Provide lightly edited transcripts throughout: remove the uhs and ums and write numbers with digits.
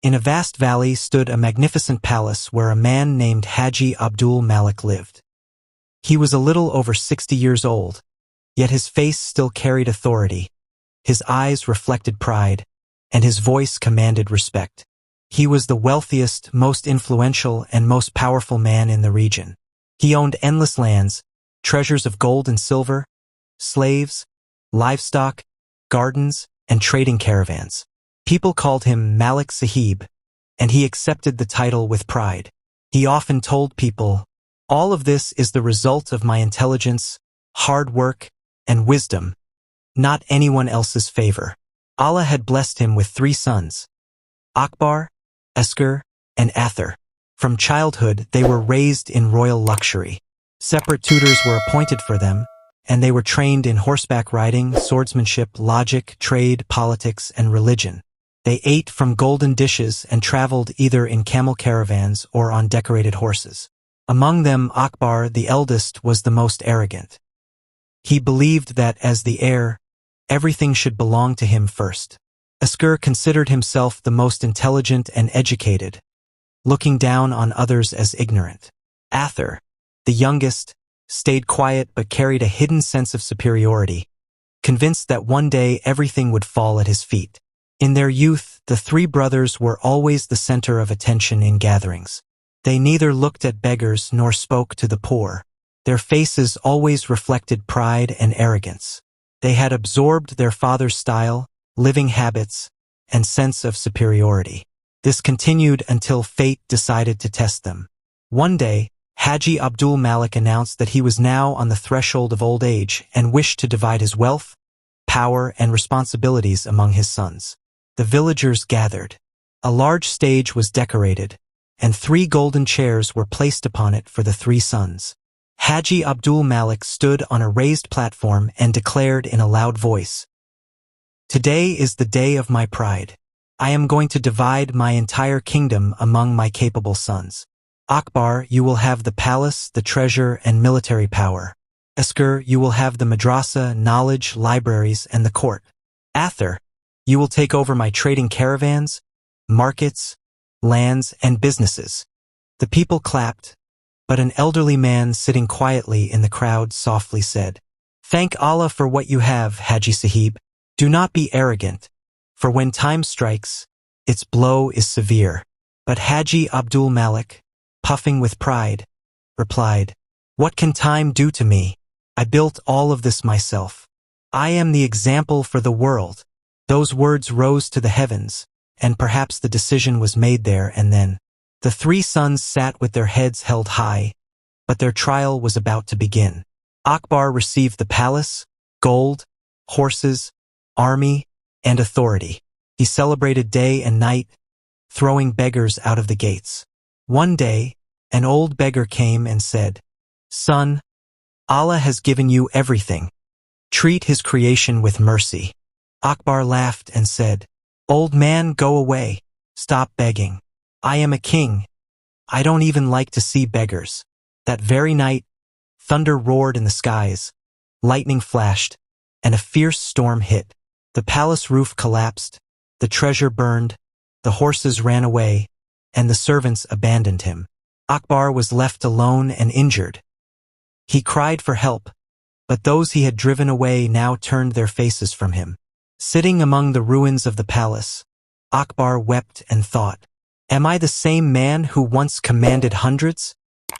In a vast valley stood a magnificent palace where a man named Haji Abdul Malik lived. He was a little over 60 years old, yet his face still carried authority. His eyes reflected pride, and his voice commanded respect. He was the wealthiest, most influential, and most powerful man in the region. He owned endless lands, treasures of gold and silver, slaves, livestock, gardens, and trading caravans. People called him Malik Sahib, and he accepted the title with pride. He often told people, "All of this is the result of my intelligence, hard work, and wisdom, not anyone else's favor." Allah had blessed him with 3 sons, Akbar, Asghar, and Athar. From childhood, they were raised in royal luxury. Separate tutors were appointed for them, and they were trained in horseback riding, swordsmanship, logic, trade, politics, and religion. They ate from golden dishes and traveled either in camel caravans or on decorated horses. Among them, Akbar, the eldest, was the most arrogant. He believed that, as the heir, everything should belong to him first. Asghar considered himself the most intelligent and educated, looking down on others as ignorant. Athar, the youngest, stayed quiet but carried a hidden sense of superiority, convinced that one day everything would fall at his feet. In their youth, the 3 brothers were always the center of attention in gatherings. They neither looked at beggars nor spoke to the poor. Their faces always reflected pride and arrogance. They had absorbed their father's style, living habits, and sense of superiority. This continued until fate decided to test them. One day, Haji Abdul Malik announced that he was now on the threshold of old age and wished to divide his wealth, power, and responsibilities among his sons. The villagers gathered. A large stage was decorated, and 3 golden chairs were placed upon it for the 3 sons. Haji Abdul Malik stood on a raised platform and declared in a loud voice, "Today is the day of my pride. I am going to divide my entire kingdom among my capable sons. Akbar, you will have the palace, the treasure, and military power. Asghar, you will have the madrasa, knowledge, libraries, and the court. Athar, you will take over my trading caravans, markets, lands, and businesses." The people clapped, but an elderly man sitting quietly in the crowd softly said, "Thank Allah for what you have, Haji Sahib. Do not be arrogant, for when time strikes, its blow is severe." But Haji Abdul Malik, puffing with pride, replied, "What can time do to me? I built all of this myself. I am the example for the world." Those words rose to the heavens, and perhaps the decision was made there and then. The 3 sons sat with their heads held high, but their trial was about to begin. Akbar received the palace, gold, horses, army, and authority. He celebrated day and night, throwing beggars out of the gates. One day, an old beggar came and said, "Son, Allah has given you everything. Treat his creation with mercy." Akbar laughed and said, "Old man, go away. Stop begging. I am a king. I don't even like to see beggars." That very night, thunder roared in the skies, lightning flashed, and a fierce storm hit. The palace roof collapsed, the treasure burned, the horses ran away, and the servants abandoned him. Akbar was left alone and injured. He cried for help, but those he had driven away now turned their faces from him. Sitting among the ruins of the palace, Akbar wept and thought, "Am I the same man who once commanded hundreds?"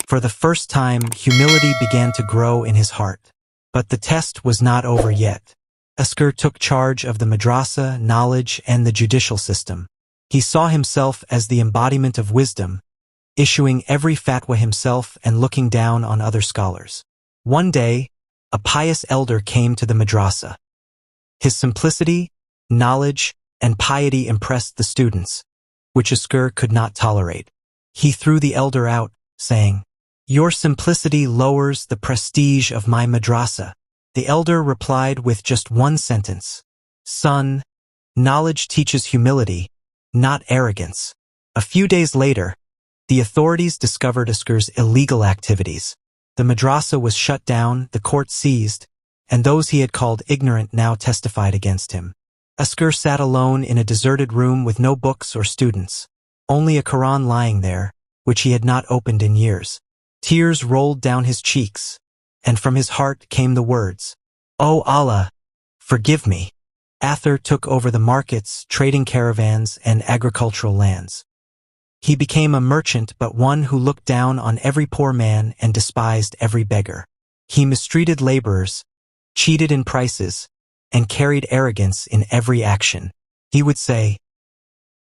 For the first time, humility began to grow in his heart. But the test was not over yet. Asghar took charge of the madrasa, knowledge, and the judicial system. He saw himself as the embodiment of wisdom, issuing every fatwa himself and looking down on other scholars. One day, a pious elder came to the madrasa. His simplicity, knowledge, and piety impressed the students, which Asghar could not tolerate. He threw the elder out, saying, "Your simplicity lowers the prestige of my madrasa." The elder replied with just one sentence, "Son, knowledge teaches humility, not arrogance." A few days later, the authorities discovered Asghar's illegal activities. The madrasa was shut down, the court seized, and those he had called ignorant now testified against him. Asghar sat alone in a deserted room with no books or students. only a Quran lying there, which he had not opened in years. Tears rolled down his cheeks, and from his heart came the words, "O Allah, forgive me." Arthur took over the markets, trading caravans, and agricultural lands. He became a merchant, but one who looked down on every poor man and despised every beggar. He mistreated laborers, cheated in prices, and carried arrogance in every action. He would say,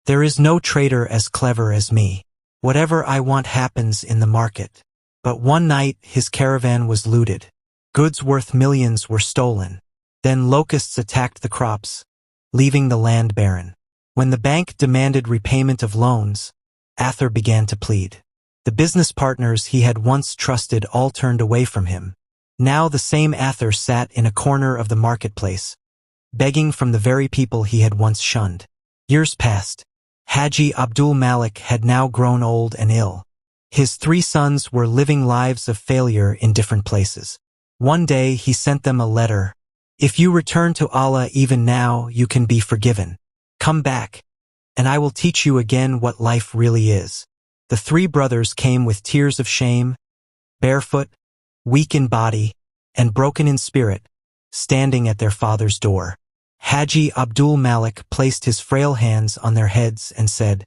"There is no trader as clever as me. Whatever I want happens in the market." But one night his caravan was looted. Goods worth millions were stolen. Then locusts attacked the crops, leaving the land barren. When the bank demanded repayment of loans, Arthur began to plead. The business partners he had once trusted all turned away from him. Now the same Arthur sat in a corner of the marketplace, begging from the very people he had once shunned. Years passed. Haji Abdul Malik had now grown old and ill. His 3 sons were living lives of failure in different places. One day he sent them a letter. "If you return to Allah even now, you can be forgiven. Come back, and I will teach you again what life really is." The 3 brothers came with tears of shame, barefoot, weak in body, and broken in spirit, standing at their father's door. Haji Abdul Malik placed his frail hands on their heads and said,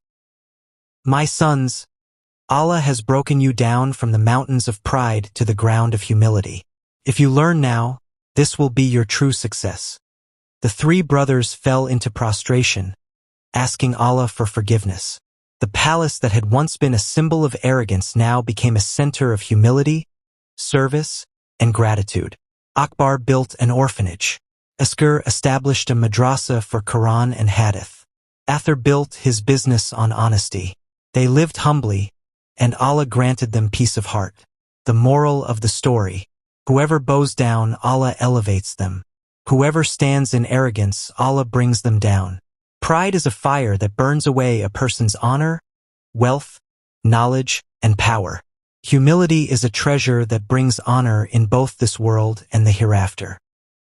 "My sons, Allah has broken you down from the mountains of pride to the ground of humility. If you learn now, this will be your true success." The 3 brothers fell into prostration, asking Allah for forgiveness. The palace that had once been a symbol of arrogance now became a center of humility, service, and gratitude. Akbar built an orphanage. Asghar established a madrasa for Quran and Hadith. Arthur built his business on honesty. They lived humbly, and Allah granted them peace of heart. The moral of the story: whoever bows down, Allah elevates them. Whoever stands in arrogance, Allah brings them down. Pride is a fire that burns away a person's honor, wealth, knowledge, and power. Humility is a treasure that brings honor in both this world and the hereafter.